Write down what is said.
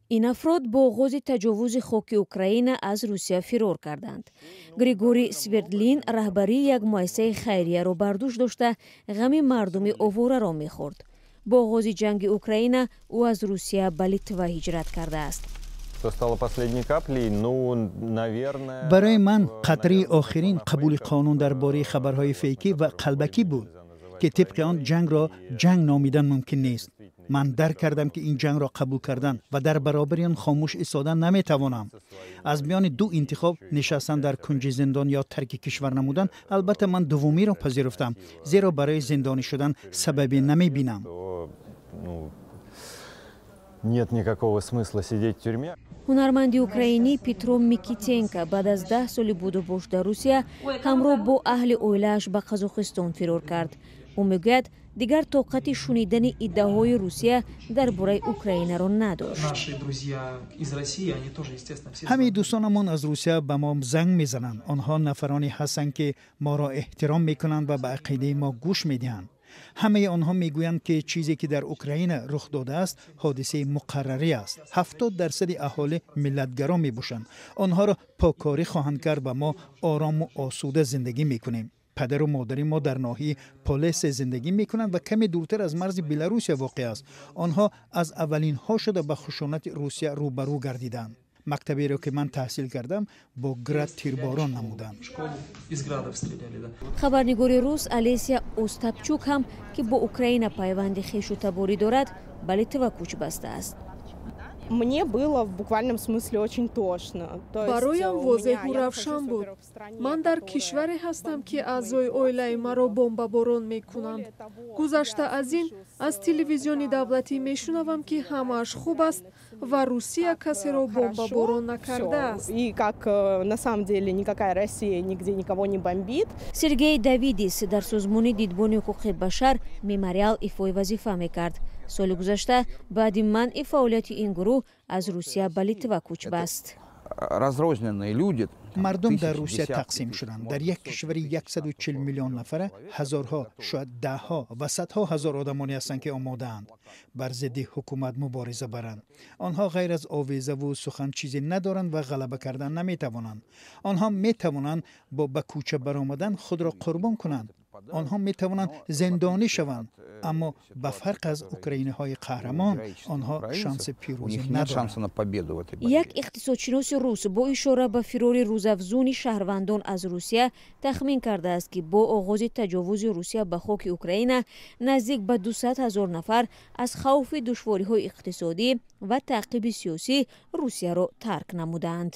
این افراد با آغاز تجاوز خاک اوکراین از روسیه فرار کردند. گریگوری سویردلین رهبری یک مؤسسه خیریه را بر دوش داشته غم مردم آواره را می‌خورد. با آغاز جنگ اوکراین او از روسیه به لیتوا هجرت کرده است. برای من قطره آخرین قبول قانون درباره خبرهای فیکی و قلبکی بود که طبق آن جنگ را جنگ نامیدن ممکن نیست. من درک کردم که این جنگ را قبول کردن و در برابر آن خاموش ایستادن نمیتوانم. از میان دو انتخاب نشستن در کنج زندان یا ترک کشور نمودن، البته من دومی را پذیرفتم، زیرا برای زندانی شدن سببی نمیبینم. هنرمندی اوکراینی پیترو میکیتینکا بعد از 10 سال بود و باش در روسیه همراه با اهل اویله‌اش به قزاقستان فرار کرد. او میگوید دیگر طاقت شنیدن ادعاهای روسیه درباره اوکراین را نداشت. همه دوستانمان از روسیه به ما زنگ میزنند. آنها نفرانی هستند که ما را احترام میکنند و به عقیده ما گوش میدهند. همه آنها میگویند که چیزی که در اوکراین رخ داده است حادثه مقرری است. 70% اهالی ملتگرا میباشند. آنها را پاکاری خواهند کرد و ما آرام و آسوده زندگی میکنیم. پدر و مادر ما در ناحیه پولیس زندگی میکنند و کمی دورتر از مرز بلاروس واقع است. آنها از اولین ها شده به خشونت روسیه روبرو گردیدند. مکتبی را که من تحصیل کردم با گرد تیرباران نمودند. خبرنگار روس الیسیا اوستاپچوک هم که با اوکراین پیوند خویش و تباری دارد به لیتوا کوچ بسته است. برایم واضح و روشن بود. من در کشوری هستم که اعضای اویله مرا بمباران میکنند. گذشته از این از تلویزیون دولتی میشنوم که همه‌اش خوب است و روسیه کسی را بمباران نکرده است. سرگئی давидис در سازمان دیدبان حقوق بشر مموریال ایفای وظیفه میکرد. سال گذشته بعد منع فعالیت این گروه از روسیه به لیتوا کوچ بست. مردم در روسیه تقسیم شدند. در یک کشور 140 میلیون نفره هزارها شاید دهها و صدها هزار آدمانی هستند که آماده‌اند بر ضد حکومت مبارزه برند. آنها غیر از آویزه و سخن چیزی ندارند و غلبه کردن نمیتوانند. آنها میتوانند با به کوچه برآمدن خود را قربان کنند. آنها میتوانند زندانی شوند، اما به فرق از اوکراینی‌های قهرمان آنها شانس پیروزی ندارند. یک اقتصادشناس روس با اشاره به فرار روزافزون شهروندان از روسیه تخمین کرده است که با آغاز تجاوز روسیه به خاک اوکراین نزدیک به 200,000 نفر از خوف دشواری‌های اقتصادی و تعقیب سیاسی روسیه را ترک نمودند.